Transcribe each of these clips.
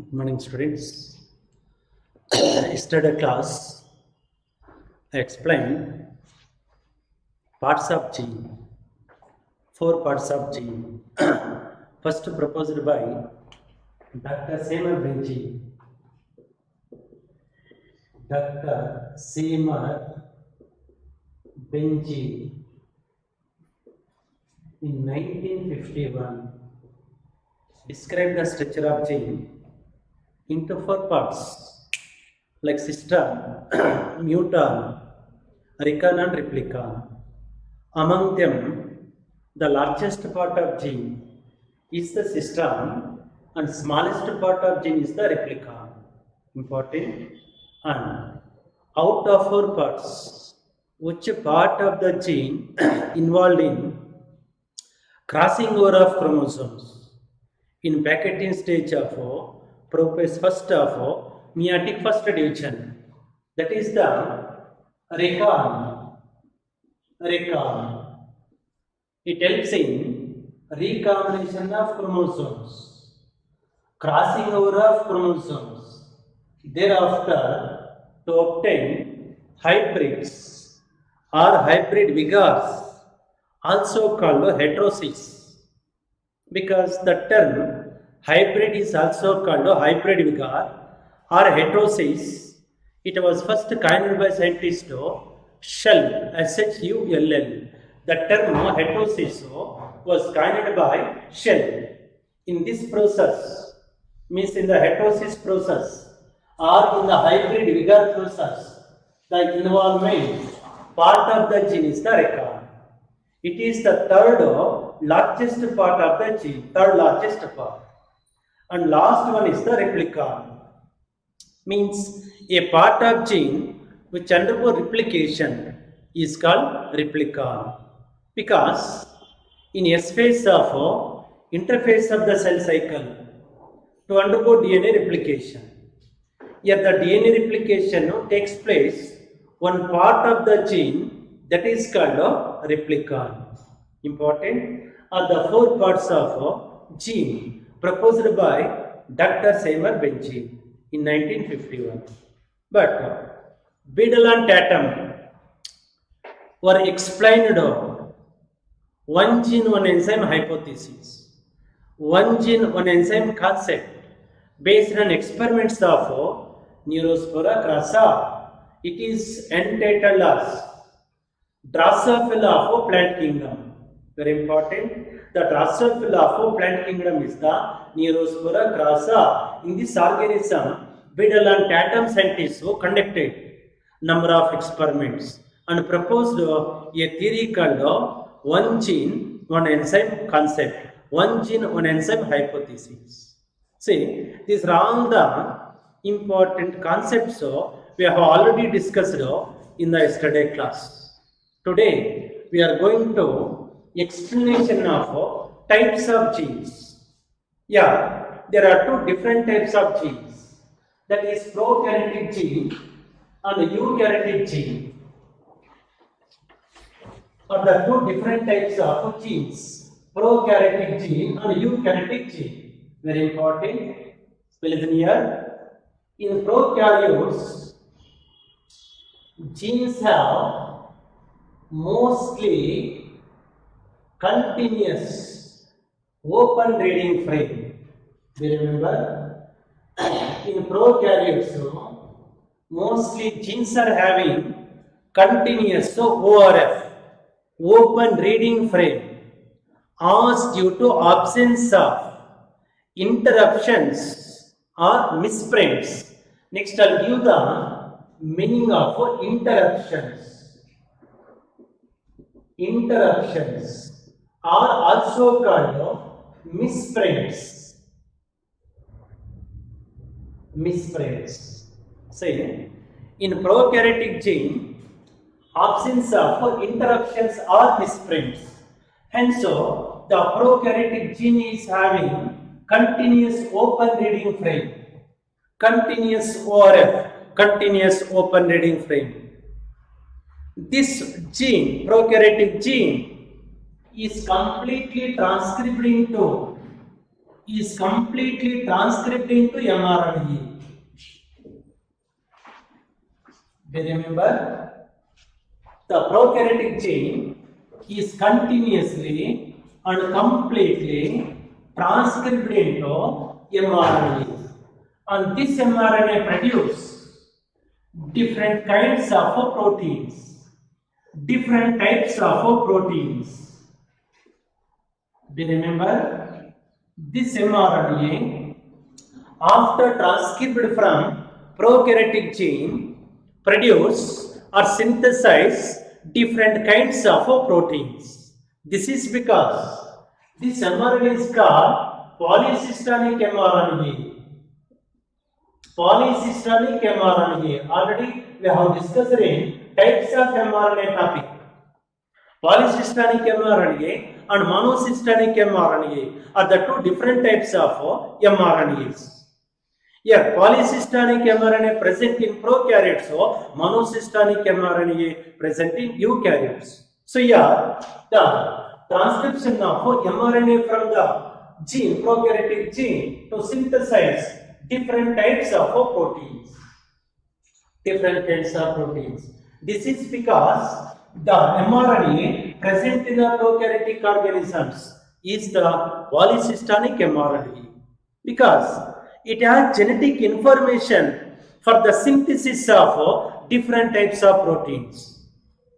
Good morning, students. Yesterday class, I explained parts of gene, 4 parts of gene. First proposed by Dr. Seymour Benji. Dr. Seymour Benji in 1951 described the structure of gene into 4 parts like cistern, muton, recon and replicon. Among them, the largest part of gene is the cistern and smallest part of gene is the replicon. Important. And out of 4 parts, which part of the gene involved in crossing over of chromosomes in packaging stage of prophase first of meiotic first division, that is the recon. It helps in recombination of chromosomes, crossing over of chromosomes, thereafter to obtain hybrids or hybrid vigors, also called heterosis, because the term hybrid is also called hybrid vigor or heterosis. It was first coined by scientist Shull, Shull. The term heterosis was coined by Shull. In this process, means in the heterosis process or in the hybrid vigor process, the involvement part of the gene is the recon. It is the third largest part of the gene, third largest part. And last one is the replicon. Means a part of gene which undergo replication is called replicon. Because in S phase of interphase of the cell cycle to undergo DNA replication. Here the DNA replication takes place one part of the gene that is called replicon. Important are the 4 parts of gene proposed by Dr. Seymour Benji in 1951. But Biddle and Tatum were explained one gene, one enzyme hypothesis, one gene, one enzyme concept based on experiments of Neurospora crassa. It is entitled as Drosophila of plant kingdom. Very important. The Drosophila of plant kingdom is the Neurospora crassa. In this organism, Biddle and Tatum scientists who conducted number of experiments and proposed a theory called one gene, one enzyme concept. One gene, one enzyme hypothesis. See, these are all the important concepts we have already discussed in the yesterday class. Today, we are going to explanation of types of genes. Yeah, there are 2 different types of genes. That is prokaryotic gene and eukaryotic gene. Are the 2 different types of genes. Prokaryotic gene and eukaryotic gene. Very important. Listen here. In prokaryotes, genes have mostly continuous open reading frame. Do you remember? In prokaryotes, mostly genes are having continuous, so ORF, open reading frame, as due to absence of interruptions or misprints. Next, I'll give the meaning of interruptions. Interruptions are also called misprints. Misprints. Say, in prokaryotic gene, absence of interruptions or misprints. Hence, the prokaryotic gene is having continuous open reading frame. Continuous ORF, continuous open reading frame. This gene, prokaryotic gene, is completely transcribed into is completely transcribed into mRNA. Do you remember? The prokaryotic chain is continuously and completely transcribed into mRNA, and this mRNA produces different kinds of proteins, different types of proteins. Do you remember? This mRNA, after transcribed from prokaryotic chain, produce or synthesize different kinds of proteins. This is because this mRNA is called polycystonic mRNA. Polycystonic mRNA. Already we have discussed in types of mRNA topic. Polycystonic mRNA and monocystonic mRNA are the two different types of mRNAs. Here, polycystonic mRNA present in prokaryotes, so monocystonic mRNA present in eukaryotes. So here, the transcription of mRNA from the gene, prokaryotic gene, to synthesize different types of proteins. Different kinds of proteins. This is because the mRNA present in the prokaryotic organisms is the polycystonic mRNA, because it has genetic information for the synthesis of different types of proteins.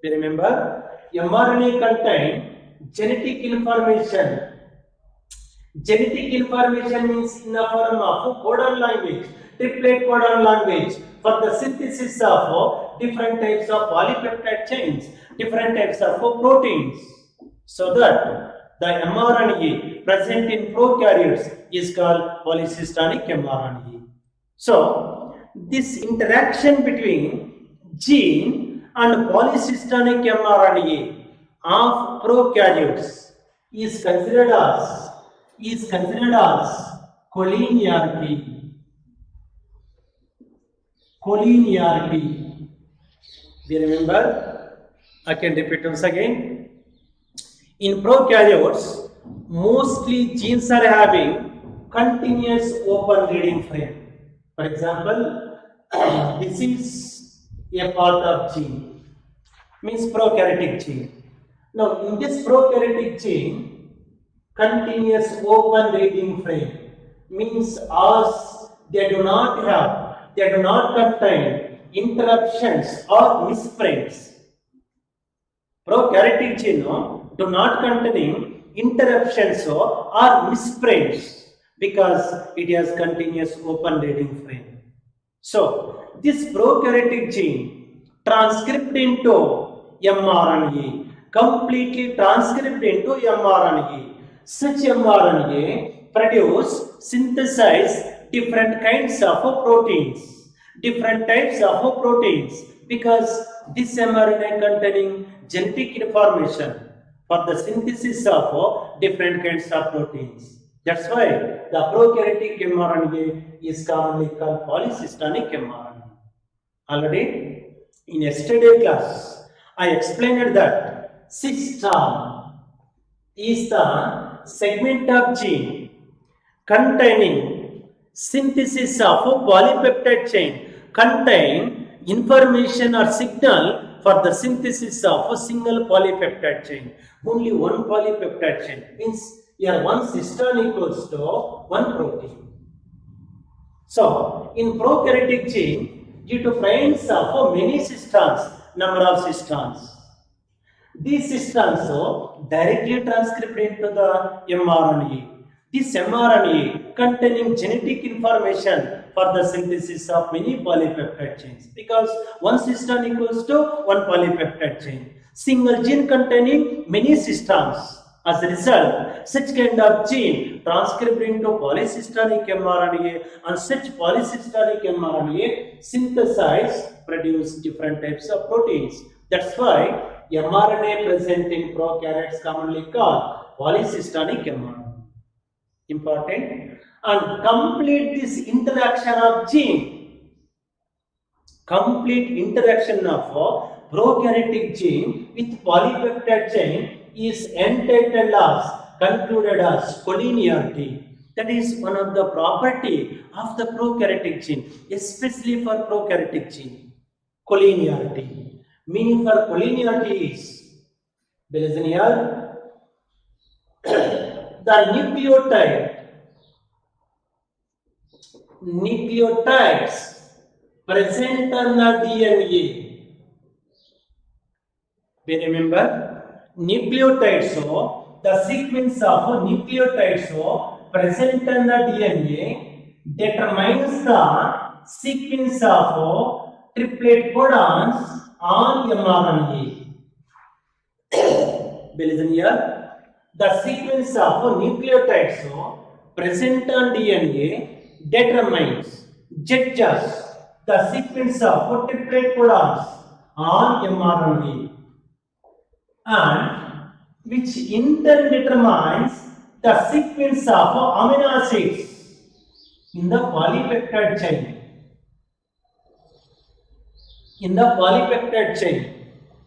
You remember, mRNA contains genetic information. Genetic information means in the form of codon language, triplet codon language, for the synthesis of different types of polypeptide chains, different types of proteins, so that the mRNA present in prokaryotes is called polycystonic mRNA. So, this interaction between gene and polycystonic mRNA of prokaryotes is considered as collinearity. Collinearity. Do you remember? I can repeat once again. In prokaryotes, mostly genes are having continuous open reading frame. For example, this is a part of gene, means prokaryotic gene. Now, in this prokaryotic gene, continuous open reading frame means as they do not contain interruptions or misprints. Prokaryotic gene do not contain interruptions or misprints because it has continuous open reading frame. So, this prokaryotic gene transcribed into mRNA, completely transcribed into mRNA. Such mRNA produce, synthesize different kinds of proteins, different types of proteins, because this mRNA containing genetic information for the synthesis of different kinds of proteins. That's why the prokaryotic mRNA is commonly called polycystonic mRNA. Already in yesterday class, I explained that cystine is the segment of gene containing synthesis of polypeptide chain, contain information or signal for the synthesis of a single polypeptide chain. Only one polypeptide chain means here one cystine equals to one protein. So, in prokaryotic gene, due to presence of many cystines, number of cystines, these cystines are directly transcribed into the mRNA. This mRNA containing genetic information for the synthesis of many polypeptide chains, because one cystine equals to one polypeptide chain. Single gene containing many cystines. As a result, such kind of gene transcribed into polycystonic mRNA, and such polycystonic mRNA synthesize, produce different types of proteins. That's why mRNA present in prokaryotes commonly called polycystonic mRNA. Important. And complete this interaction of gene, complete interaction of prokaryotic gene with polypeptide chain is entitled as, concluded as collinearity. That is one of the property of the prokaryotic gene, especially for prokaryotic gene. Collinearity. Meaning for collinearity is, listen here, the nucleotides present on the DNA. We remember nucleotides, so the sequence of nucleotides present on the DNA determines the sequence of triplet codons on mRNA. Listen here. The sequence of nucleotides present on DNA determines, judges the sequence of triplet codons on mRNA, and which in turn determines the sequence of amino acids in the polypeptide chain.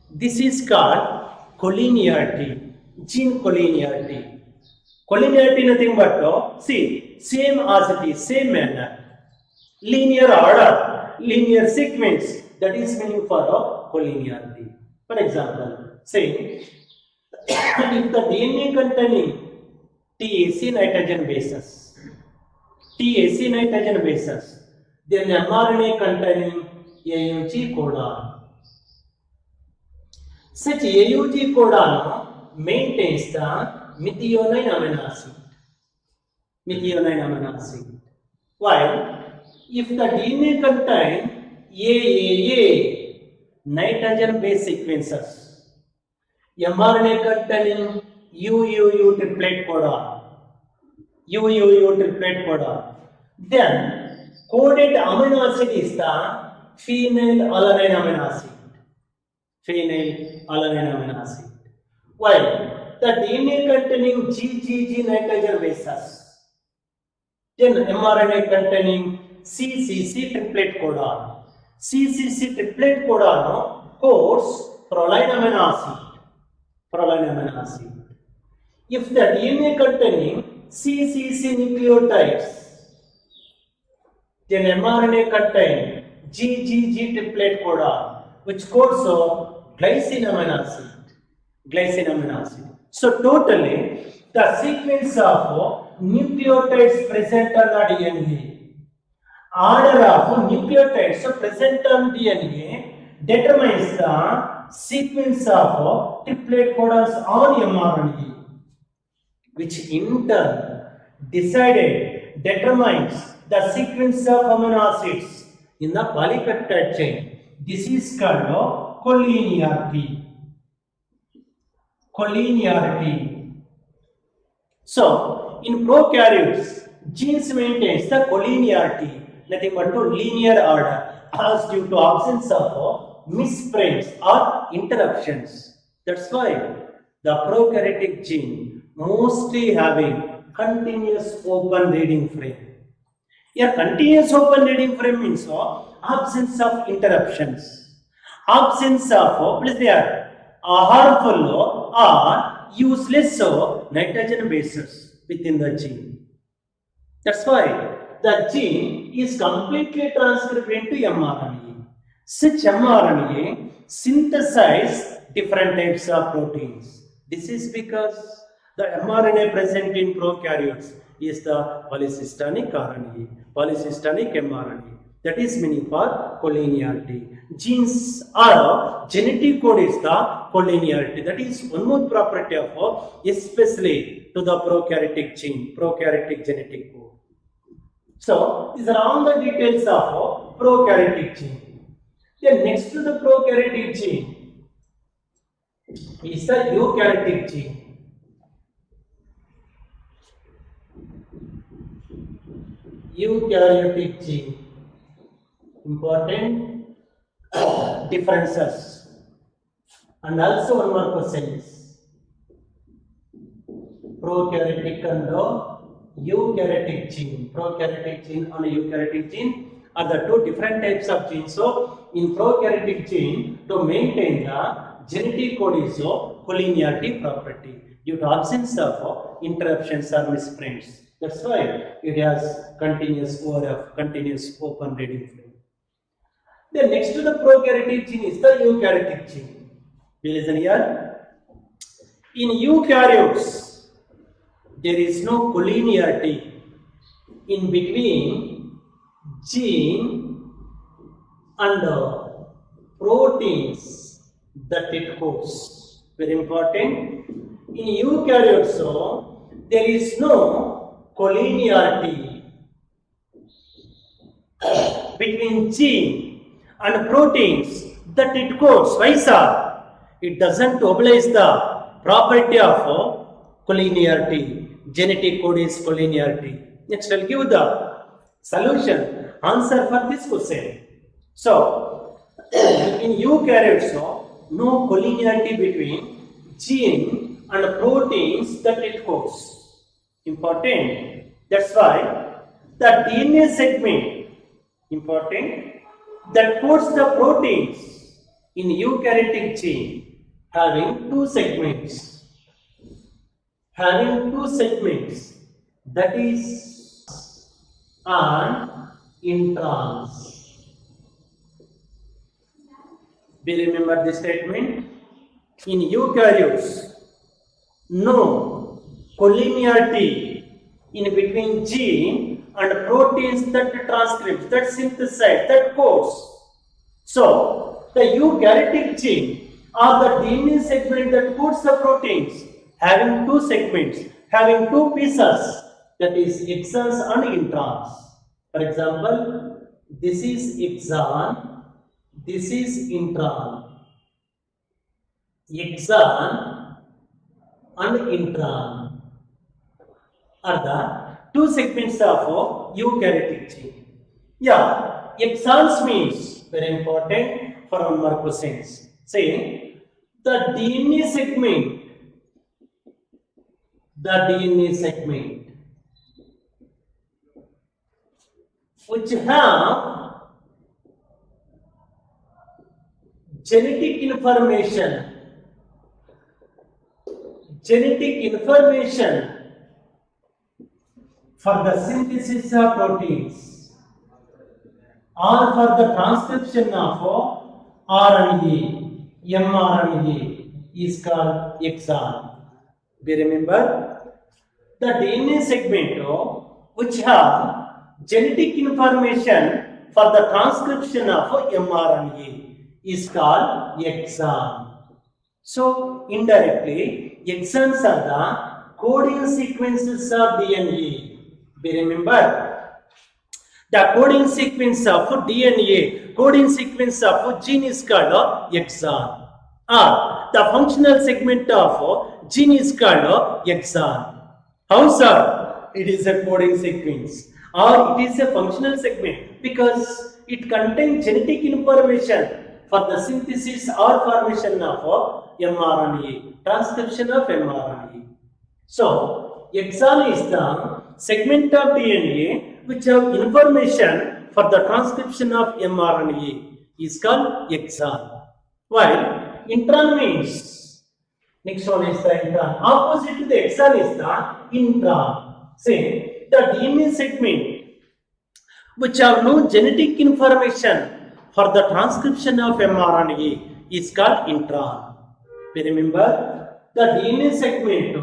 This is called collinearity, gene collinearity. Collinearity nothing but, see, same as it is, same manner, linear order, linear sequence, that is meaning for collinearity. For example, say, if the DNA containing TAC nitrogen bases, then mRNA containing AUG codon. Such AUG codon maintains the methionine amino acid. While if the DNA contains AAA nitrogen base sequences, mRNA containing UUU triplet codon, then coded amino acid is the phenylalanine amino acid. While the DNA containing GGG nitrogen bases, then mRNA containing CCC triplet codon. CCC triplet codon codes proline amino acid. If the DNA containing CCC nucleotides, then mRNA contain GGG triplet codon, which codes glycine amino acid. So totally, the sequence of nucleotides present on the DNA, order of nucleotides present on DNA determines the sequence of triplet codons on mRNA, which in turn determines the sequence of amino acids in the polypeptide chain. This is called collinearity. So, in prokaryotes, genes maintains the collinearity, nothing but to linear order, as due to absence of misprints or interruptions. That's why the prokaryotic gene mostly having continuous open reading frame. A continuous open reading frame means absence of interruptions, absence of harmful or useless nitrogen bases within the gene. That's why the gene is completely transcribed into mRNA. Such mRNA synthesize different types of proteins. This is because the mRNA present in prokaryotes is the polycystonic RNA, polycystonic mRNA. That is meaning for collinearity. Genes are genetic code is the collinearity. That is one more property of especially to the prokaryotic gene, prokaryotic genetic code. So these are all the details of prokaryotic gene. Then next to the prokaryotic gene is the eukaryotic gene. Eukaryotic gene. Important differences. And also one more question is prokaryotic and eukaryotic gene. Prokaryotic gene and eukaryotic gene are the two different types of genes. So in prokaryotic gene, to maintain the genetic code is collinearity property due to absence of interruptions or misprints. That's why it has continuous ORF, continuous open reading frame. Then next to the prokaryotic gene is the eukaryotic gene. You listen here. In eukaryotes, there is no collinearity in between gene and proteins that it codes. Very important. In eukaryotes, so there is no collinearity between gene and proteins that it codes. Why, sir? It doesn't oblige the property of collinearity. Genetic code is collinearity. Next, I'll give the solution, answer for this question. So, in eukaryotes, no collinearity between gene and proteins that it codes. Important. That's why the DNA segment, important, that codes the proteins in eukaryotic gene having two segments. That is an introns. We remember this statement. In eukaryotes, no collinearity in between gene and proteins that transcripts, that synthesize, that codes. So, the eukaryotic gene or the DNA segment that codes the proteins having two segments, having two pieces, that is exons and introns. For example, this is exon, this is intron. Exon and intron are the two segments of eukaryotic gene. Yeah, exons means, very important for one more questions. Say, the DNA segment which have genetic information for the synthesis of proteins or for the transcription of RNA, mRNA is called exon. We remember the DNA segment which have genetic information for the transcription of mRNA is called exon. So indirectly, exons are the coding sequences of DNA. We remember the coding sequence of DNA, coding sequence of gene is called exon. Or the functional segment of gene is called exon. How, sir? It is a coding sequence or it is a functional segment because it contains genetic information for the synthesis or formation of mRNA, transcription of mRNA. So, exon is the segment of DNA which have information for the transcription of mRNA is called exon. While intron means, next one is the intron. Opposite to the exon is the intron. Say, the DNA segment which have no genetic information for the transcription of mRNA is called intron. We remember the DNA segment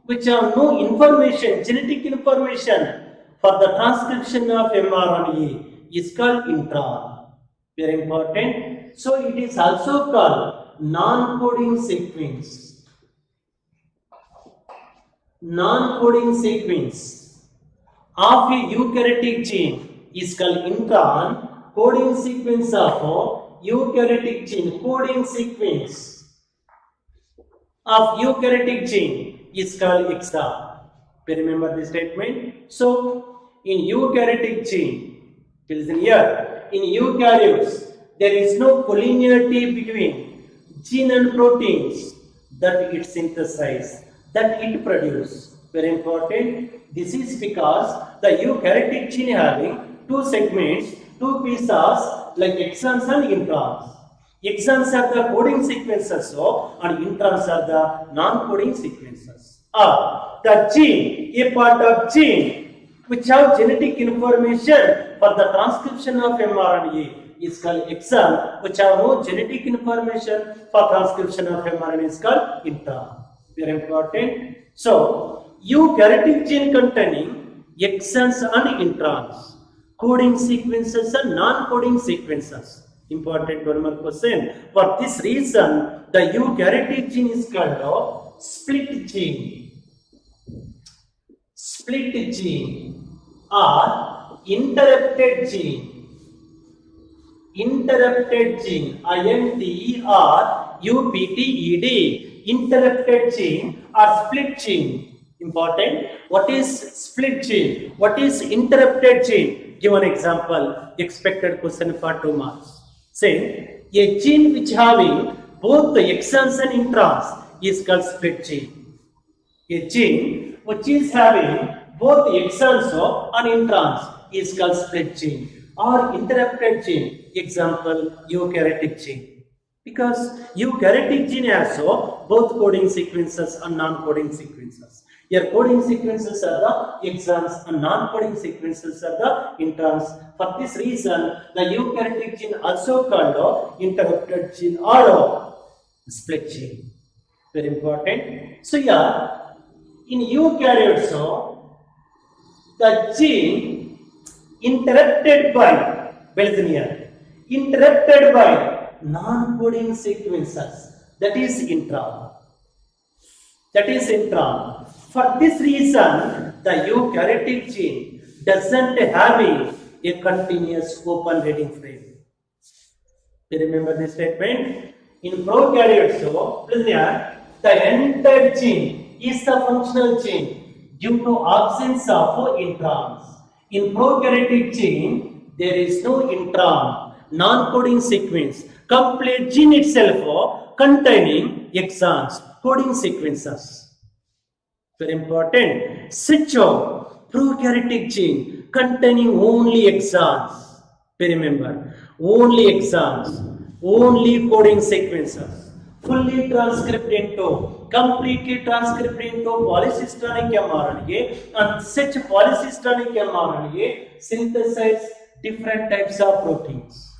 which have no information, genetic information for the transcription of mRNA is called intron. Very important. So it is also called non-coding sequence. Non-coding sequence of a eukaryotic gene is called intron. Coding sequence of eukaryotic gene, coding sequence of eukaryotic gene is called exon. We remember this statement. So, in eukaryotic gene, listen here, in eukaryotes, there is no collinearity between gene and proteins that it synthesizes, that it produces. Very important. This is because the eukaryotic gene having two segments, two pieces like exons and introns. Exons are the coding sequences and introns are the non-coding sequences. or the gene, a part of gene which have genetic information for the transcription of mRNA is called exon, which have no genetic information for transcription of mRNA is called intron. Very important. So, eukaryotic gene containing exons and introns, coding sequences and non-coding sequences. Important one more question. For this reason, the eukaryotic gene is called a split gene. Split gene or interrupted gene. Interrupted gene, INTERUPTED, interrupted gene or split gene. Important. What is split gene? What is interrupted gene? Give an example. Expected question for 2 marks. Say a gene which having both the exons and introns is called split gene. A gene which is having both the exons and introns is called split gene or interrupted gene. Example, eukaryotic gene. Because eukaryotic gene has both coding sequences and non-coding sequences. Here coding sequences are the exons and non-coding sequences are the introns. For this reason, the eukaryotic gene also called interrupted gene or split gene. Very important. So here, in eukaryotes, the gene interrupted by, interrupted by non-coding sequences, that is intron. That is intron. For this reason, the eukaryotic gene doesn't have a continuous open reading frame. You remember this statement? In prokaryotes, the entire gene is the functional gene due to absence of introns. In prokaryotic gene, there is no intron, non-coding sequence, complete gene itself containing exons, coding sequences. Very important. Such a prokaryotic gene containing only exons. Remember, only exons, only coding sequences, fully transcribed into, completely transcribed into polycystonic mRNA, and such polycystonic mRNA synthesize different types of proteins.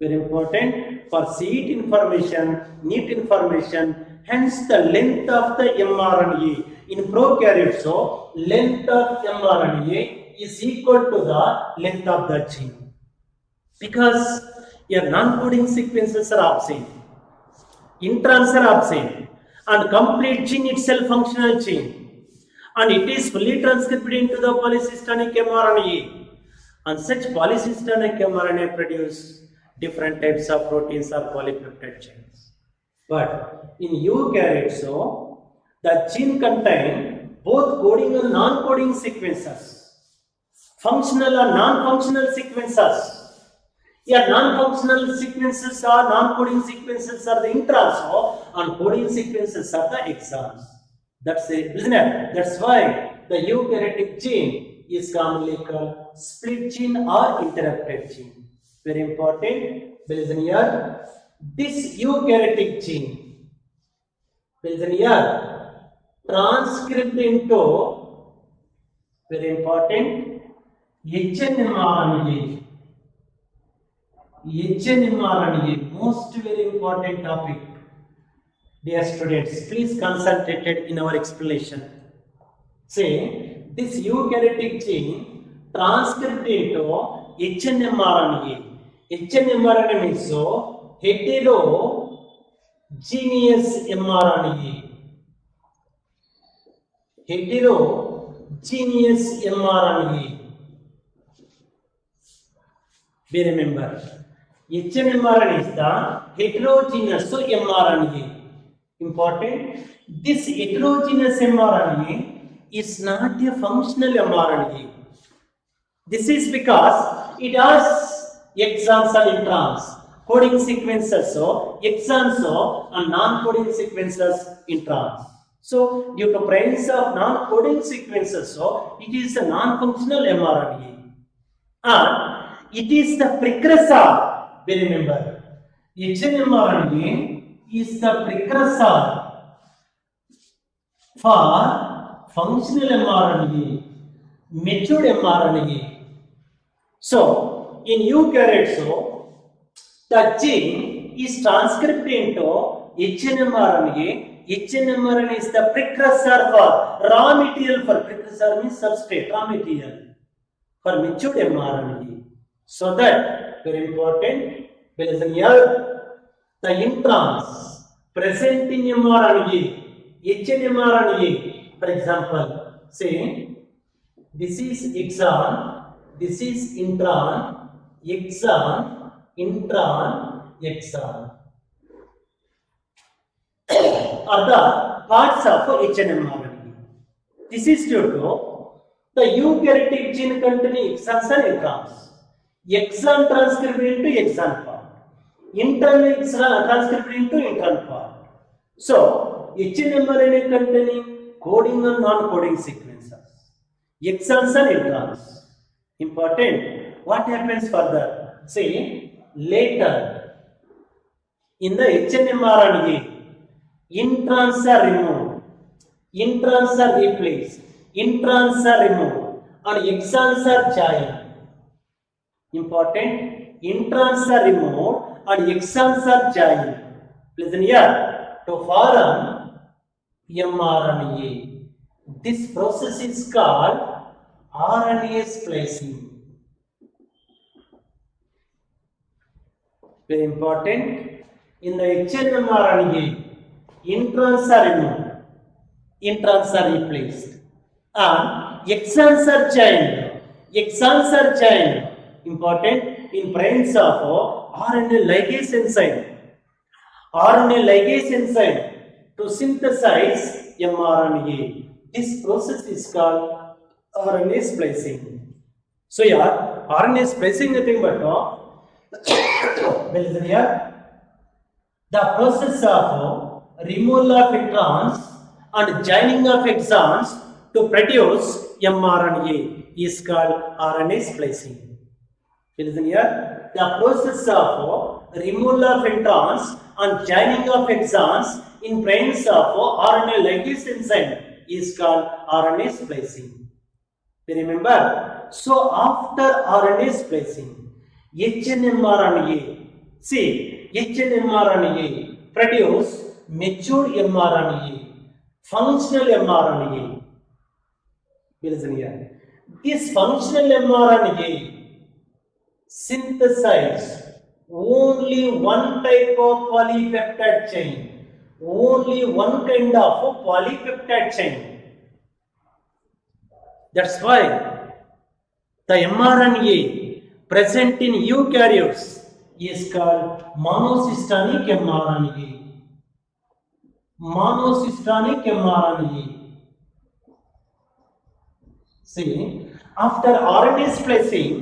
Very important for seed information, neat information, hence the length of the mRNA. In prokaryotes, length of mRNA is equal to the length of the gene. Because your non-coding sequences are absent, introns are absent, and complete gene itself functional gene, and it is fully transcribed into the polycystonic mRNA, and such polycystonic mRNA produce different types of proteins or polypeptide chains. But in eukaryotes, the gene contain both coding and non-coding sequences, functional and non-functional sequences. Here non-functional sequences or non-coding sequences are the introns and coding sequences are the exons. That's it, isn't it? That's why the eukaryotic gene is commonly called split gene or interrupted gene. Very important. Listen here. This eukaryotic gene, listen here, transcribed into, very important, HNMRNA. HNMRNA, most very important topic. Dear students, please concentrate in our explanation. Say, this eukaryotic gene transcribed into HNMRNA. HNMRNA means heterogeneous mRNA. Heterogeneous mRNA. Be remember, HNMRNA is the heterogeneous mRNA. Important. This heterogeneous mRNA is not a functional mRNA. This is because it has exons and introns, coding sequences, exons and non-coding sequences, introns. So, due to presence of non-coding sequences, it is a non-functional mRNA. And it is the precursor. Remember, HNMRNA is the precursor for functional mRNA, matured mRNA. So, in eukaryotes, the gene is transcribed into HNMRNA. HNMRNA is the precursor for raw material for precursor means substrate, raw material for matured mRNA. So that very important. Listen here, the introns present in mRNA, HNMRNA, for example, say this is exon, this is intron, exon, intron, exon are the parts of HNMRNA. This is due to the eukaryotic gene containing exons and introns. Exon transcribed into exon part, intron transcribed into intron part. So, HNMRNA containing coding and non-coding sequences, exons and introns. Important. What happens further? See, later in the HNMRNA, introns are removed, introns are replaced, introns are removed, and exons are joined. Important. Introns are removed and exons are joined. Listen here. To form mRNA. This process is called RNA splicing. Very important. In the HNMRNA, introns are removed, introns are replaced, and exons are joined. Exons are joined. Important in presence of RNA ligase enzyme. RNA ligase enzyme to synthesize mRNA. This process is called RNA splicing. So yeah, RNA splicing nothing but listen here. The process of removal of introns and joining of exons to produce mRNA is called RNA splicing. Listen here. The process of removal of introns and joining of exons in presence of RNA ligase enzyme is called RNA splicing. Remember? So after RNA splicing, HNMRNA, see, HNMRNA produce matured mRNA, functional mRNA. Listen here. This functional mRNA synthesize only one type of polypeptide chain, only one kind of polypeptide chain. That's why the mRNA present in eukaryotes is called monocystonic mRNA. Monocystonic mRNA. See, after RNA splicing,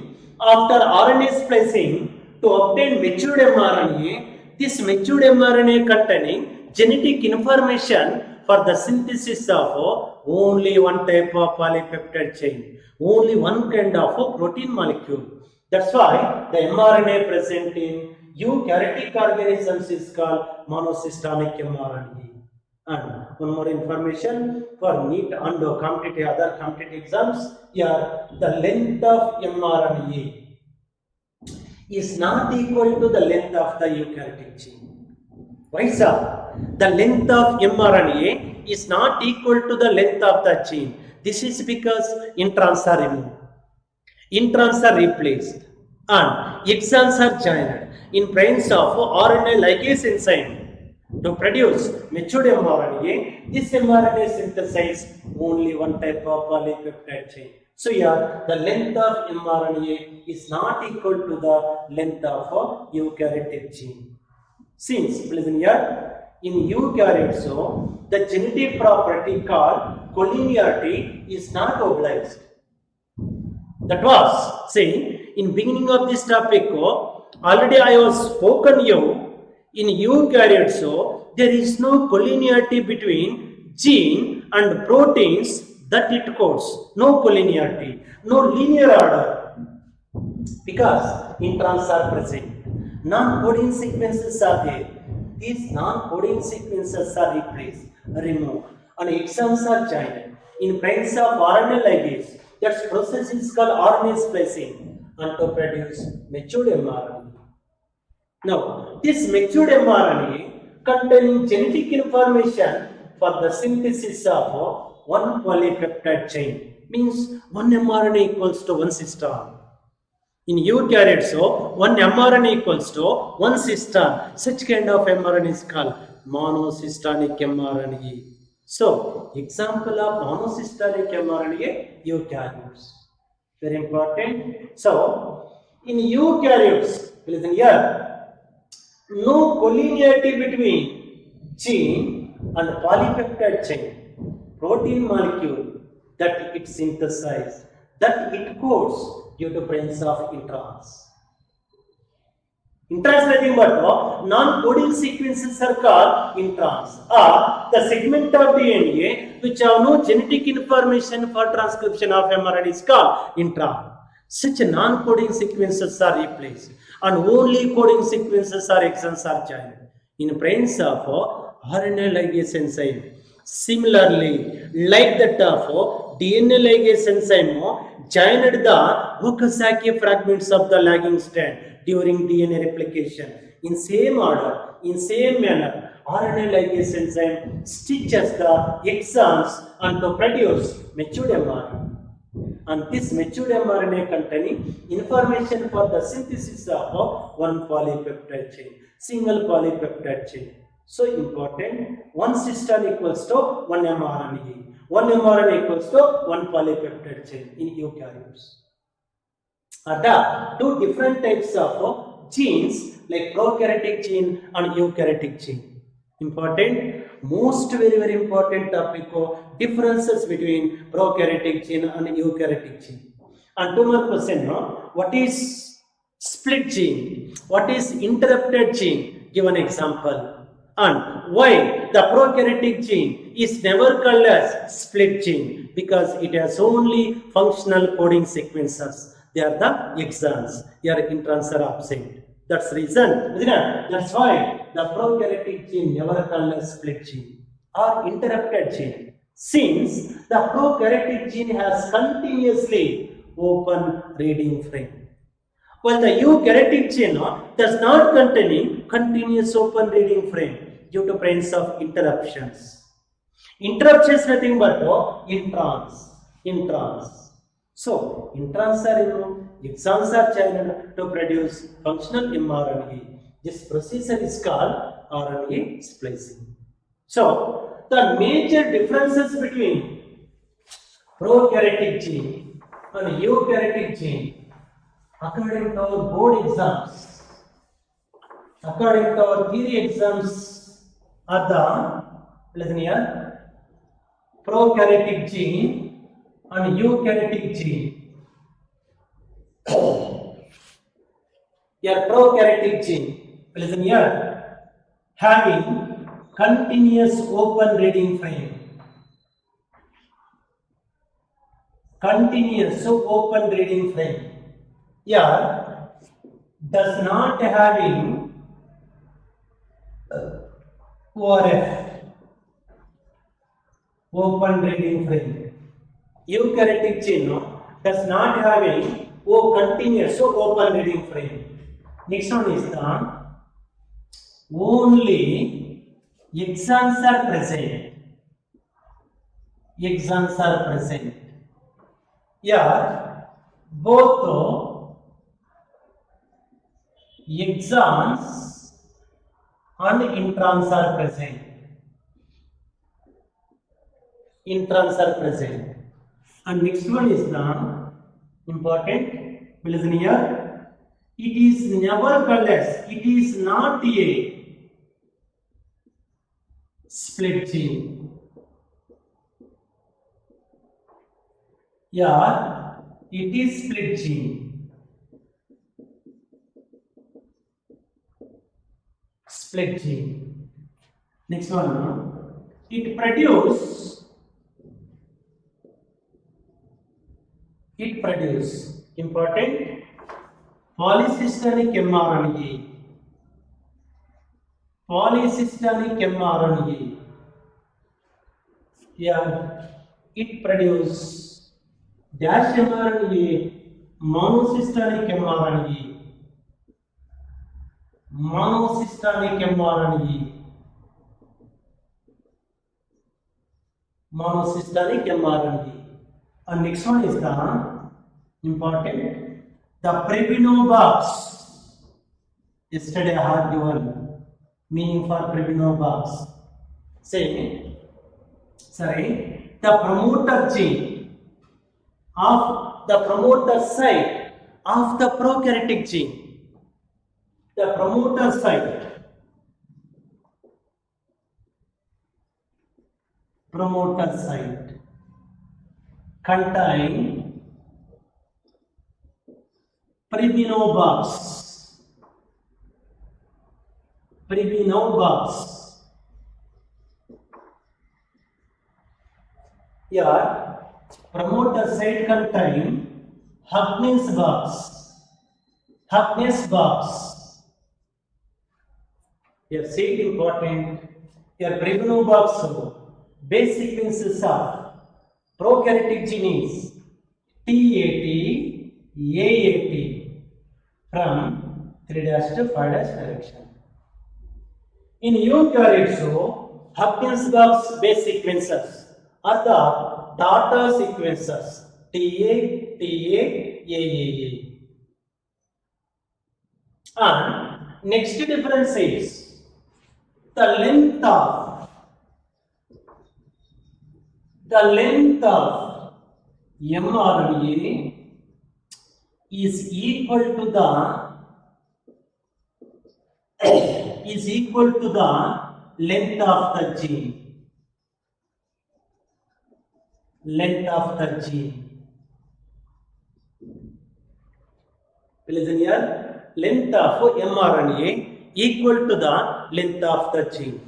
to obtain matured mRNA, this matured mRNA containing genetic information for the synthesis of only one type of polypeptide chain, only one kind of protein molecule. That's why the mRNA present in eukaryotic organisms is called monocystonic mRNA. And one more information for NEET and other competitive exams, here the length of mRNA is not equal to the length of the eukaryotic gene. Why sir? The length of mRNA is not equal to the length of the gene. This is because introns are removed, introns are replaced, and exons are joined in presence of RNA ligase enzyme to produce matured mRNA. This mRNA synthesizes only one type of polypeptide chain. So here the length of mRNA is not equal to the length of a eukaryotic gene. Since, listen here, in eukaryotes, the genetic property called collinearity is not obliged. That was, say, in beginning of this topic, already I was spoken you, in eukaryotes, there is no collinearity between gene and proteins that it codes. No collinearity, no linear order, because introns are present. Non-coding sequences are there. These non-coding sequences are replaced, removed, and exons are joined in presence of RNA ligase. That process is called RNA splicing and to produce matured mRNA. Now, this matured mRNA containing genetic information for the synthesis of one polypeptide chain, means one mRNA equals to one cistern. In eukaryotes, so one mRNA equals to one cistern. Such kind of mRNA is called monocystonic mRNA. So, example of monocystonic mRNA, eukaryotes. Very important. So, in eukaryotes, listen here, no collinearity between gene and polypeptide chain, protein molecule that it synthesizes, that it codes due to presence of introns. Introns nothing but non-coding sequences are called introns, or the segment of DNA which have no genetic information for transcription of mRNA is called intron. Such non-coding sequences are replaced and only coding sequences or exons are joined in presence of RNA ligase enzyme. Similarly, like that of DNA ligase enzyme, joined the Okazaki fragments of the lagging strand during DNA replication. In same order, in same manner, RNA ligase enzyme stitches the exons and to produce matured mRNA. And this matured mRNA containing information for the synthesis of one polypeptide chain, single polypeptide chain. So important, one cistern equals to one mRNA. One mRNA equals to one polypeptide chain in eukaryotes. There are two different types of genes like prokaryotic gene and eukaryotic gene. Important, most very important topic differences between prokaryotic gene and eukaryotic gene. And two more question, what is split gene? What is interrupted gene? Give an example. And why the prokaryotic gene is never called as split gene? Because it has only functional coding sequences. They are the exons. Here introns are absent. That's the reason. That's why the prokaryotic gene never called as split gene or interrupted gene. Since the prokaryotic gene has continuously open reading frame, while the eukaryotic gene does not contain continuous open reading frame due to presence of interruptions. Interruptions nothing but introns. So, introns are removed, exons are joined to produce functional mRNA. This procedure is called RNA splicing. So, the major differences between prokaryotic gene and eukaryotic gene, according to our board exams, according to our theory exams, are the, listen here, prokaryotic gene and eukaryotic gene. Here, prokaryotic gene, listen here, having continuous open reading frame. Continuous open reading frame. Here, does not having ORF, open reading frame. Eukaryotic gene does not having continuous open reading frame. Next one is the only exons are present. Exons are present. Here, both exons and introns are present. Introns are present. And next one is the important, listen here, it is never called as, it is not a split gene. Yeah, it is split gene. Split gene. Next one, it produce important polycystonic mRNA. Polycystonic mRNA. Yeah, it produce dash mRNA, monocystatic mRNA, monocystatic mRNA, monocystatic mRNA. And next one is the important, the Prebinobox. Yesterday I had given meaning for Prebinobox. The promoter gene of the promoter site of the prokaryotic gene. The promoter site contain Prebinobox. Here, promoter site contain Huggins box. Here, see it important. Here, Prebinobox base sequences of prokaryotic gene is T80, AAT from 3' to 5' direction. In eukaryotes, Huggins box base sequences are the daughter sequences TA, AAA. And next difference is the length of mRNA is equal to the length of the gene. Listen here, length of mRNA equal to the length of the gene.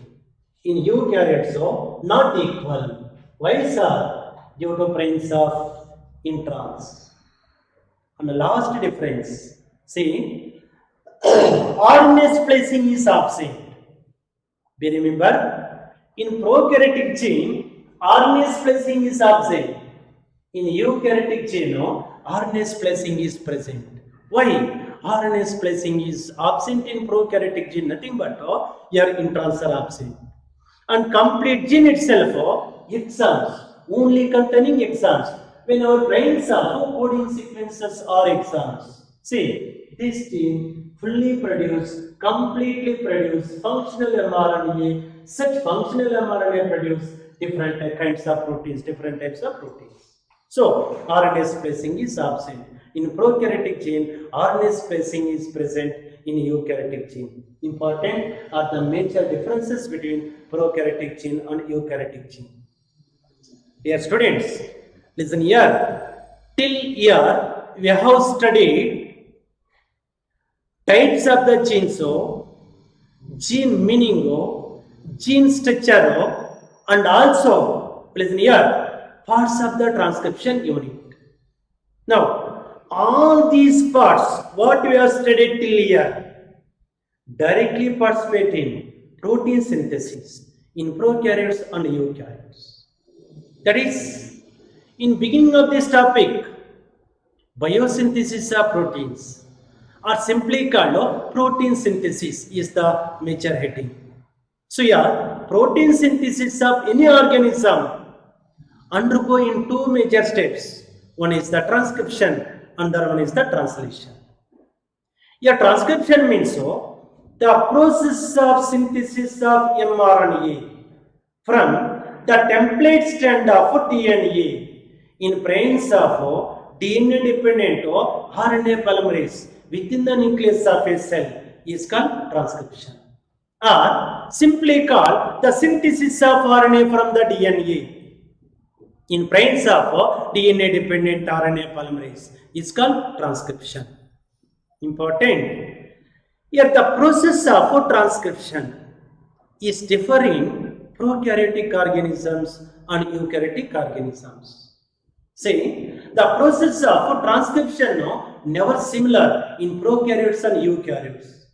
In eukaryotes, not equal. Why, sir? Due to presence of introns. And the last difference, see, RNA splicing is absent. We remember, in prokaryotic gene, RNA splicing is absent. In eukaryotic gene, RNA splicing is present. Why? RNA splicing is absent in prokaryotic gene, nothing but here introns are absent. And complete gene itself, exons, only containing exons. When our brains are coding sequences are exons. See, this gene completely produce functional mRNA. Such functional mRNA produce different types of proteins. So, RNA splicing is absent. In prokaryotic gene, RNA splicing is present in eukaryotic gene. Important are the major differences between prokaryotic gene and eukaryotic gene. Dear students, listen here. Till here, we have studied types of the genes, gene meaning, gene structure, and also, listen here, parts of the transcription unit. Now, all these parts, what we have studied till here, directly participate in protein synthesis in prokaryotes and eukaryotes. That is, in beginning of this topic, biosynthesis of proteins, or simply called protein synthesis, is the major heading. So here, protein synthesis of any organism undergo in two major steps. One is the transcription, another one is the translation. Here, transcription means the process of synthesis of mRNA from the template strand of DNA in presence of DNA dependent RNA polymerase within the nucleus of a cell is called transcription, or simply called the synthesis of RNA from the DNA in presence of DNA dependent RNA polymerase is called transcription. Important. Here the process of transcription is differing prokaryotic organisms and eukaryotic organisms. See, the process of transcription never similar in prokaryotes and eukaryotes.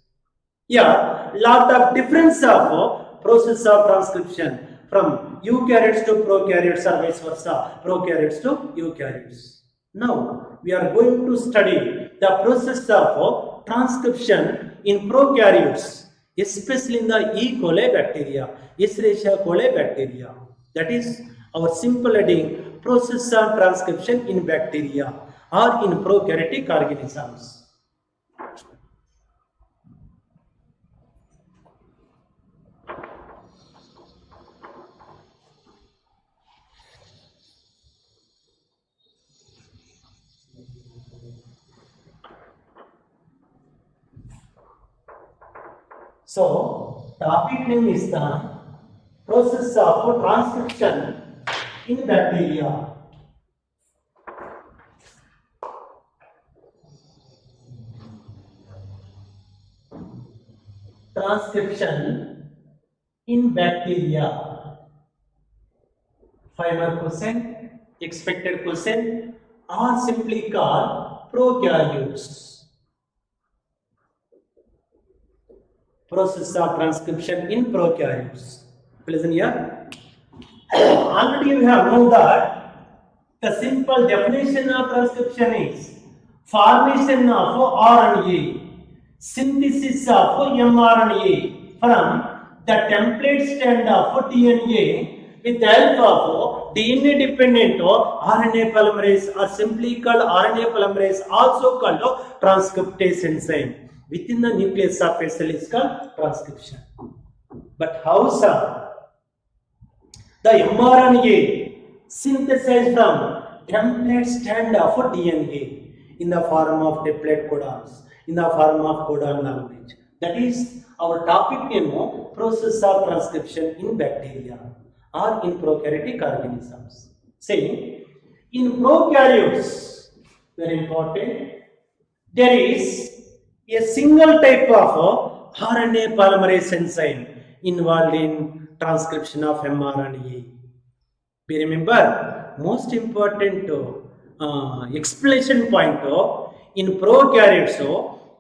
Here, lot of difference of process of transcription from eukaryotes to prokaryotes or vice versa, prokaryotes to eukaryotes. Now, we are going to study the process of transcription in prokaryotes, especially in the E. coli bacteria, Escherichia coli bacteria. That is our simple heading, process of transcription in bacteria or in prokaryotic organisms. So, topic name is the process of transcription in bacteria. Transcription in bacteria. 5 mark question, expected question, or simply called prokaryotes. Process of transcription in prokaryotes. Listen here. Already we have known that the simple definition of transcription is formation of RNA, synthesis of mRNA from the template strand of DNA with the help of DNA dependent RNA polymerase, or simply called RNA polymerase, also called transcriptase enzyme. Within the nucleus of a cell is called transcription. But how, sir? The mRNA synthesized from template strand of DNA in the form of triplet codons, in the form of codon language. That is our topic name, process of transcription in bacteria or in prokaryotic organisms. Say, in prokaryotes, very important, there is a single type of RNA polymerase enzyme involved in transcription of mRNA. We remember, most important explanation point in prokaryotes,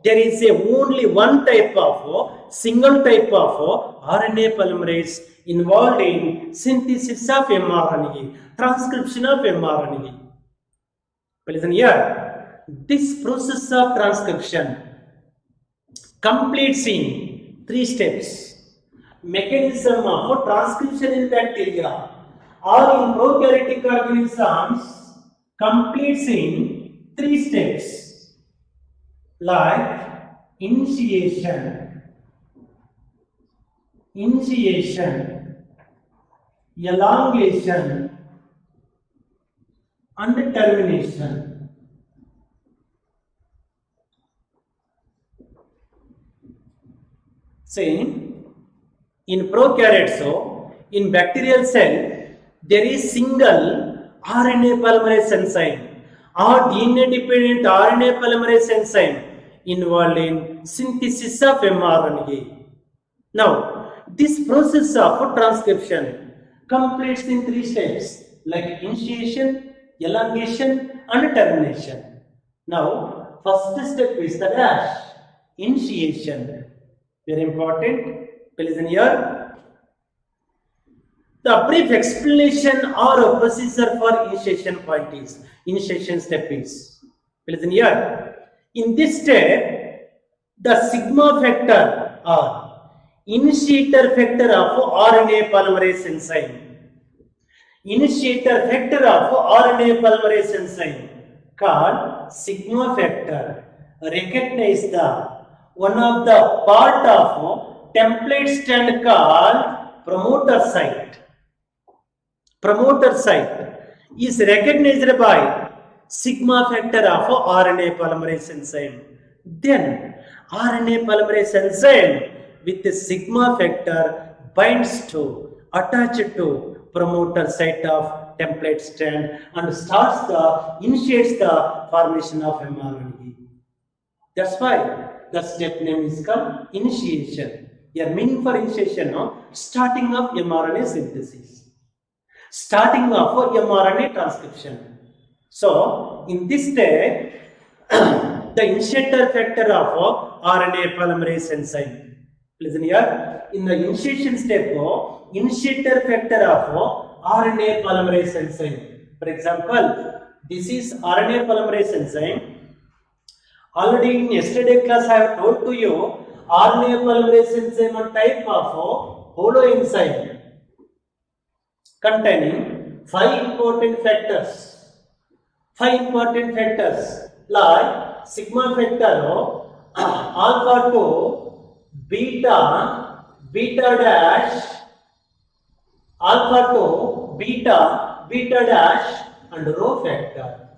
there is only one type of, single type of RNA polymerase involved in synthesis of mRNA, transcription of mRNA. Listen here, this process of transcription completes in 3 steps. Mechanism of transcription in bacteria or in prokaryotic organisms completes in 3 steps, like initiation, elongation, and termination. Saying, in prokaryotes, in bacterial cell, there is single RNA polymerase enzyme or DNA dependent RNA polymerase enzyme involved in synthesis of mRNA. Now, this process of transcription completes in 3 steps, like initiation, elongation, and termination. Now, first step is the dash, initiation. Very important. Listen here. The brief explanation or a procedure for initiation point is, initiation step is, listen here. In this step, the sigma factor or initiator factor of RNA polymerase enzyme, initiator factor of RNA polymerase enzyme called sigma factor, recognize the one of the part of template strand called promoter site. Promoter site is recognized by sigma factor of RNA polymerase enzyme. Then RNA polymerase enzyme with the sigma factor binds to, attached to promoter site of template strand and initiates the formation of mRNA. That's why the step name is called initiation. Your meaning for initiation, starting of mRNA synthesis, starting of mRNA transcription. So, in this step, the initiator factor of RNA polymerase enzyme, Listen here. In the initiation step, initiator factor of RNA polymerase enzyme. For example, this is RNA polymerase enzyme. Already in yesterday class I have told to you RNA polymerase enzyme a type of holoenzyme containing 5 important factors. 5 important factors like sigma factor, alpha 2, beta, beta dash, alpha 2, beta, beta dash and rho factor,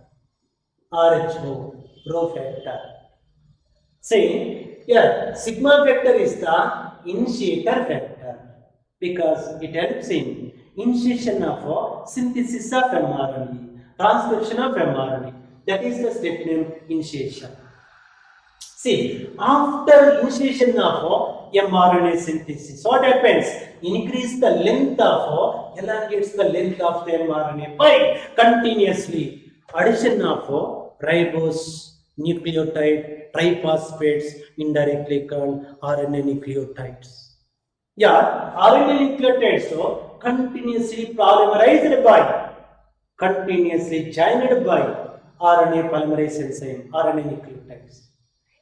RHO, rho factor. See, here sigma factor is the initiator factor because it helps in initiation of synthesis of mRNA, transcription of mRNA. That is the step name initiation. See, after initiation of mRNA synthesis, what happens? Increase the length of, elongates the length of the mRNA by continuously addition of ribose, nucleotide, triphosphates, indirectly called RNA nucleotides. Yeah, RNA nucleotides continuously polymerized by, continuously joined by RNA polymerase enzyme, RNA nucleotides,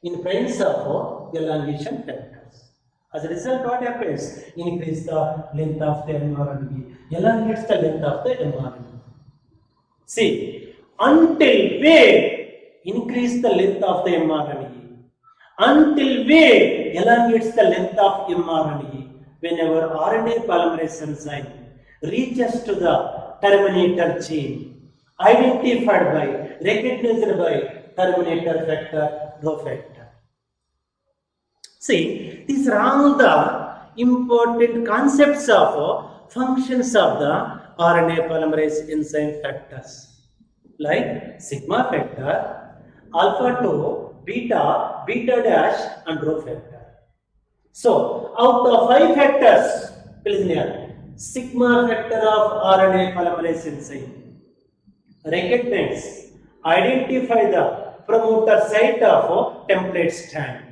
in presence of elongation factors. As a result, what happens? Increase the length of the mRNA, elongates the length of the mRNA. See, until where increase the length of the mRNA, until where elongates the length of mRNA, whenever RNA polymerase enzyme reaches to the terminator chain, identified by, recognized by terminator factor, rho factor. See, these are all the important concepts of functions of the RNA polymerase enzyme factors, like sigma factor, alpha 2, beta, beta dash and rho factor. So, out of 5 factors, please here, sigma factor of RNA polymerase enzyme, recognize, identify the promoter site of template strand.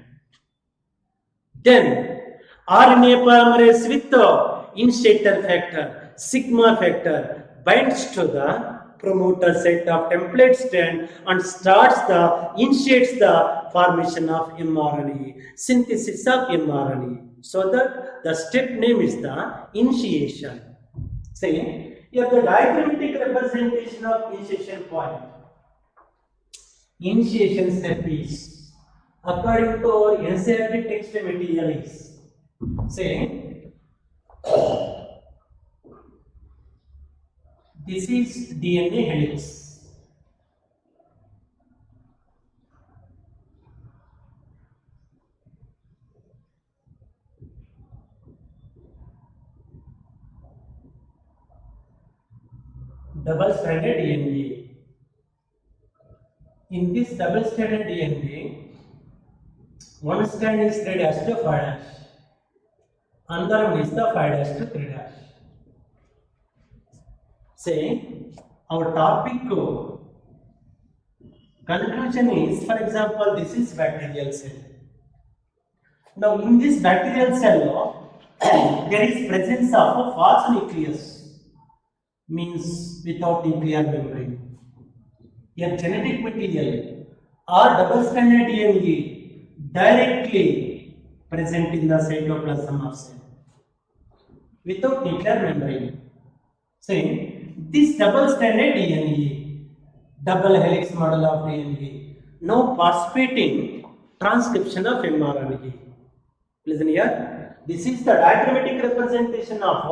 Then RNA polymerase with the initiator factor, sigma factor, binds to the promoter site of template strand and initiates the formation of mRNA, synthesis of mRNA. So that the step name is the initiation. See, here the diagrammatic representation of initiation point. Initiation step is, according to our NCERT text material is, say, this is DNA helix. Double-stranded DNA. In this double-stranded DNA, one strand is 3' to 5', another one is the 5' to 3'. Say, our topic conclusion is, for example, this is bacterial cell. Now, in this bacterial cell, there is presence of a false nucleus, means without nuclear membrane. Here, genetic material or double-stranded DNA directly present in the cytoplasm of cell without nuclear membrane. Say, this double-stranded DNA, double helix model of DNA, now participating transcription of mRNA. Listen here. This is the diagrammatic representation of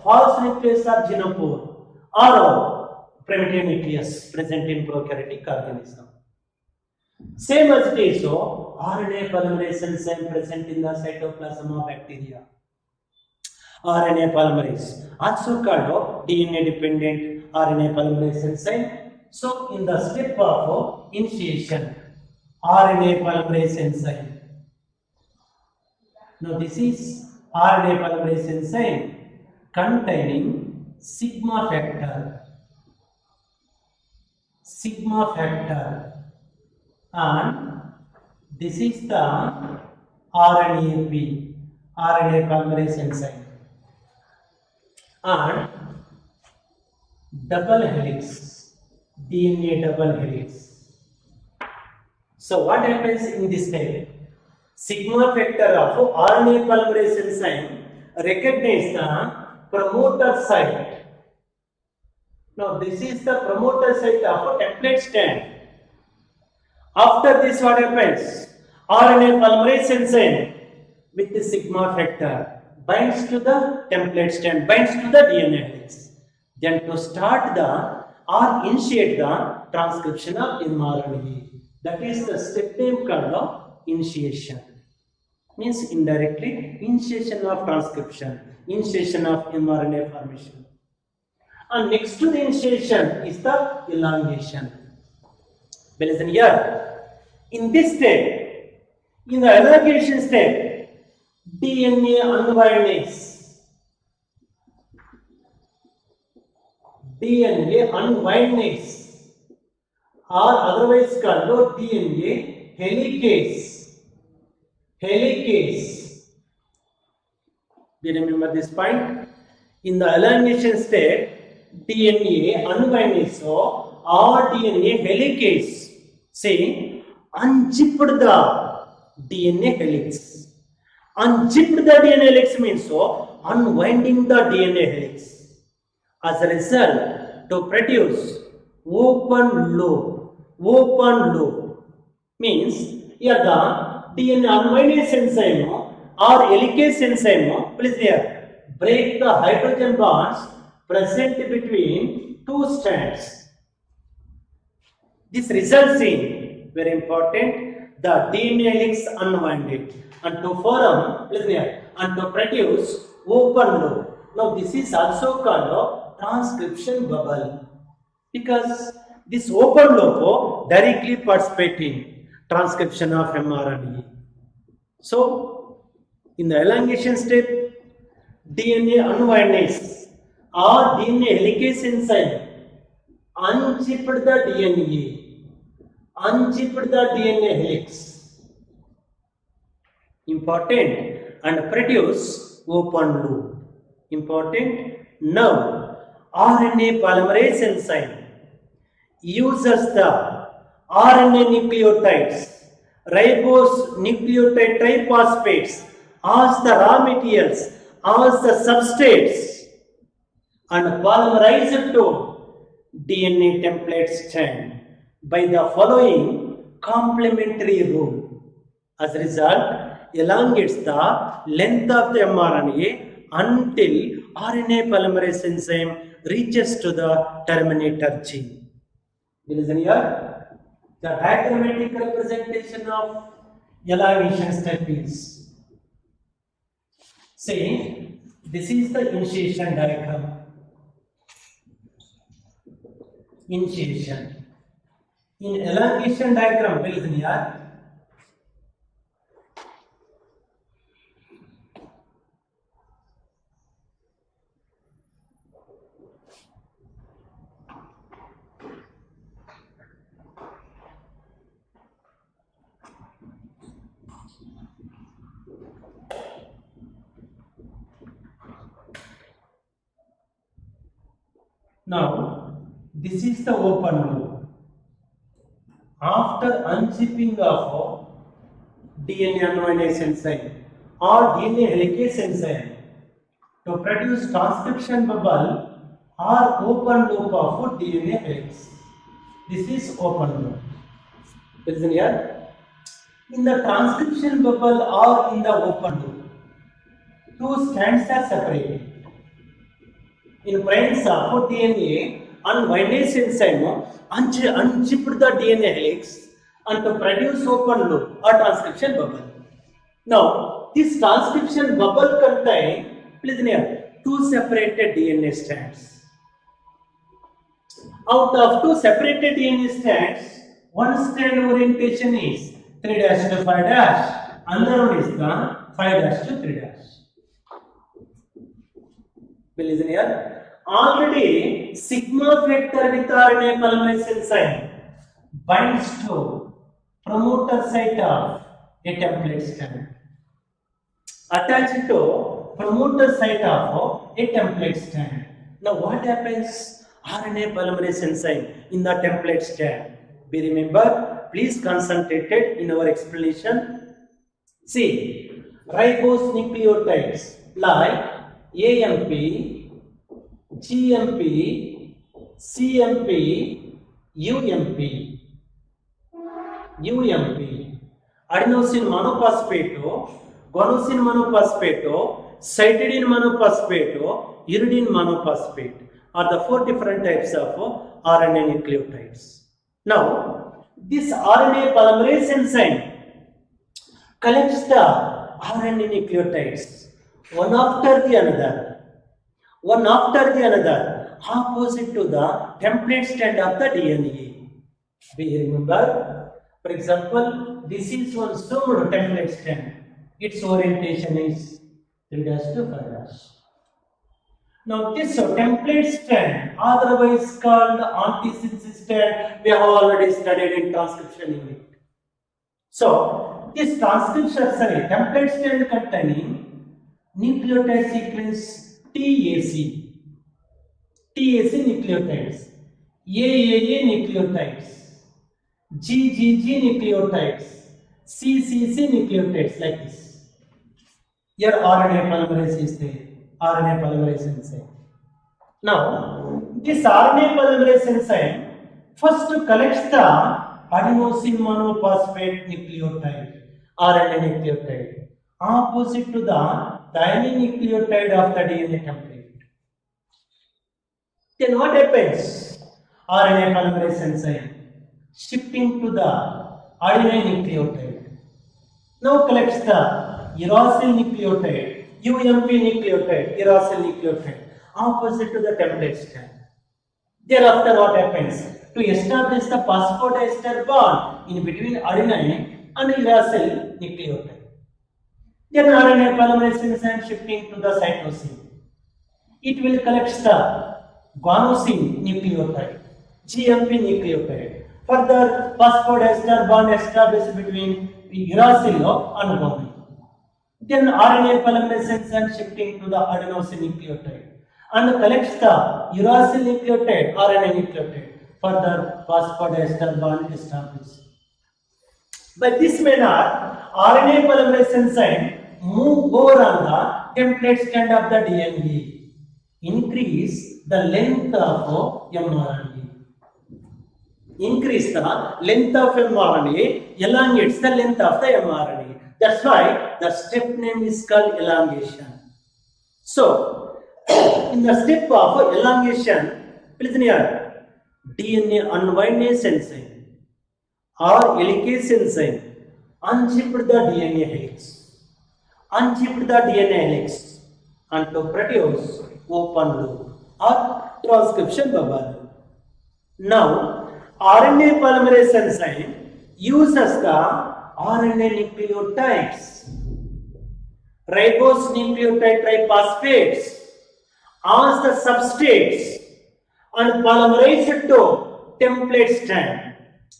false nucleus or genopore or primitive nucleus present in prokaryotic organism. Same as it is RNA polymerase enzyme present in the cytoplasm of bacteria. RNA polymerase, also called DNA dependent RNA polymerase enzyme. So, in the step of initiation, RNA polymerase enzyme. Now, this is RNA polymerase enzyme containing sigma factor, and this is the RNAP, RNA polymerase enzyme, and double helix, DNA double helix. So what happens in this step? Sigma factor of RNA polymerase enzyme recognize the promoter site. Now this is the promoter site of a template strand. After this, what happens? RNA polymerase enzyme with the sigma factor binds to the template strand, binds to the DNA helix. Then to start the or initiate the transcription of mRNA. That is the step name called initiation. Means indirectly initiation of transcription, initiation of mRNA formation. And next to the initiation is the elongation. Listen here. In this step, in the elongation step, DNA unwindings. DNA unwindings or otherwise called DNA helicase. Helicase. Do you remember this point? In the elongation step, DNA unwindings or DNA helicase. Say, unzipped the DNA helix. Unzipped the DNA helix means so unwinding the DNA helix. As a result, to produce open loop means here the DNA unwinding enzyme or helicase enzyme, please here, break the hydrogen bonds present between two strands. This results in, very important, the DNA helix unwinded and to form, listen here, and to produce open loop. Now this is also called transcription bubble because this open loop directly participates in transcription of mRNA. So in the elongation step, DNA unwindings or DNA helicase enzyme unzipped the DNA, unzipped the DNA helix, important, and produce open loop. Important. Now, RNA polymerase enzyme uses the RNA nucleotides, ribose nucleotide triphosphates as the raw materials, as the substrates, and polymerize it to DNA template strand by the following complementary rule. As a result, elongates the length of the mRNA until RNA polymerase enzyme reaches to the terminator gene. Listen here. The diagrammatic representation of elongation step is, say, this is the initiation diagram. Initiation. In elongation diagram, listen here. Now, this is the open loop. After unzipping of DNA unwinding enzyme or DNA helicase enzyme to produce transcription bubble or open loop of DNA helix. This is open loop. Listen here. In the transcription bubble or in the open loop, two strands are separated. In presence of DNA unwinding enzyme unzipped the DNA helix and to produce open loop or transcription bubble. Now, this transcription bubble contains, listen here, two separated DNA strands. Out of two separated DNA strands, one strand orientation is 3' to 5', another one is the 5' to 3'. Listen here. Already sigma factor with RNA polymerase enzyme binds to promoter site of a template strand. attached to promoter site of a template strand. Now what happens? RNA polymerase enzyme in the template strand. Be remember, please concentrate in our explanation. See, ribose nucleotides like AMP, GMP, CMP, UMP, adenosine monophosphate, guanosine monophosphate, cytidine monophosphate, uridine monophosphate are the 4 different types of RNA nucleotides. Now, this RNA polymerase enzyme collects the RNA nucleotides one after the another, opposite to the template strand of the DNA. We remember, for example, this is one summed template strand. Its orientation is 3' to 5'. Now this template strand, otherwise called antisynthesis strand, we have already studied in transcription unit. So this template strand containing nucleotide sequence TAC nucleotides, AAA nucleotides, GGG nucleotides, CCC nucleotides, like this. Here RNA polymerase is there. RNA polymerase enzyme. Now, this RNA polymerase enzyme first collects the adenosine monophosphate nucleotide, RNA nucleotide, opposite to the thymine nucleotide of the DNA template. Then what happens? RNA polymerase enzyme shifting to the adenine nucleotide. Now collects the uracil nucleotide, UMP nucleotide, uracil nucleotide, opposite to the template strand. Thereafter what happens? To establish the phosphodiester bond in between adenine and uracil nucleotide. Then RNA polymerase enzyme shifting to the cytosine. It will collect the guanosine nucleotide, GMP nucleotide. Further, phosphodiester bond established between uracil and guanine. Then RNA polymerase enzyme shifting to the adenosine nucleotide and collects the uracil nucleotide, RNA nucleotide. Further, phosphodiester bond established. By this manner, RNA polymerase enzyme move over on the template strand of the DNA, increase the length of mRNA. Increase the length of mRNA, elongates the length of the mRNA. That's why the step name is called elongation. So, in the step of elongation, please near DNA unwindase enzyme or helicase enzyme unzipped the DNA helix, and to produce open loop or transcription bubble. Now, RNA polymerase enzyme uses the RNA nucleotides, ribose nucleotide triphosphates as the substrates and polymerase to template strand.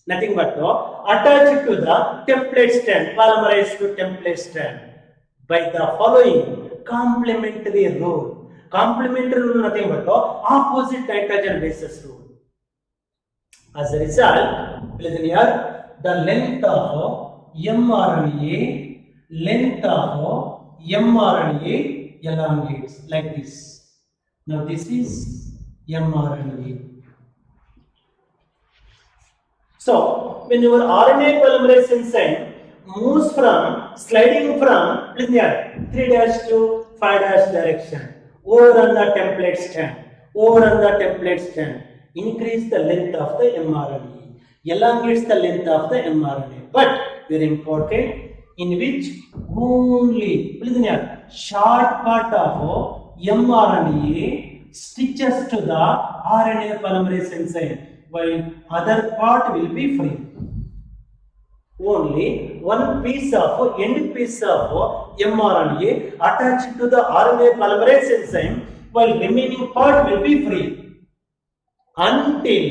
Nothing but attached to the template strand, polymerase to template strand by the following complementary rule. Complementary rule nothing but opposite nitrogen bases rule. As a result, please here the length of mRNA elongates like this. Now this is mRNA. So when your RNA polymerase enzyme moves sliding from 3' to 5' direction over on the template strand, increase the length of the mRNA, elongates the length of the mRNA. But very important, in which only short part of mRNA stitches to the RNA polymerase enzyme, while other part will be free. Only one piece of end piece of mRNA attached to the RNA polymerase enzyme, while remaining part will be free until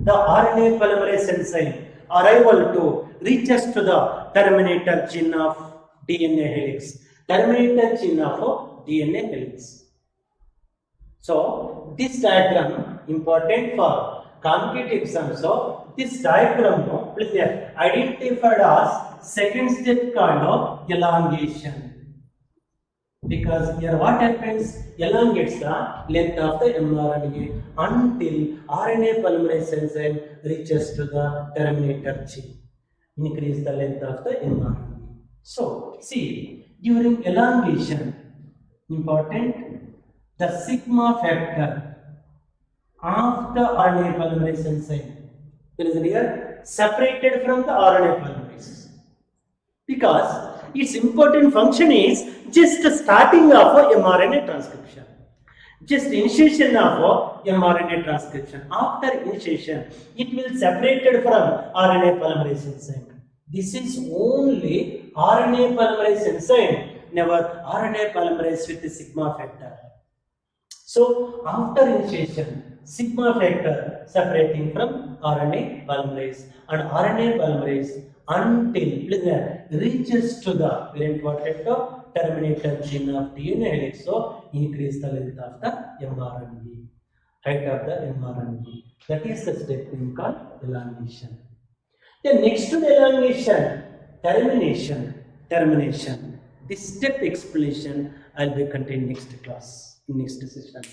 the RNA polymerase enzyme arrival to reaches to the terminator chain of DNA helix. terminator chain of DNA helix. So this diagram important for competitive exams. So this diagram is identified as second step called elongation. Because here what happens, elongates the length of the mRNA until RNA polymerase enzyme reaches to the terminator chain. Increase the length of the mRNA. So see, during elongation, important, the sigma factor of the RNA polymerase enzyme is here separated from the RNA polymerase. Because its important function is just starting of mRNA transcription. Just initiation of mRNA transcription. After initiation, it will separated from RNA polymerase enzyme. This is only RNA polymerase enzyme, never RNA polymerase with the sigma factor. So after initiation, sigma factor separating from RNA polymerase, and RNA polymerase until reaches to the very important terminator chain of DNA helix, so increase the length of the mRNA, height of the mRNA. That is the step we call elongation. Then next to the elongation, termination. This step explanation I will be continuing next class, in next session.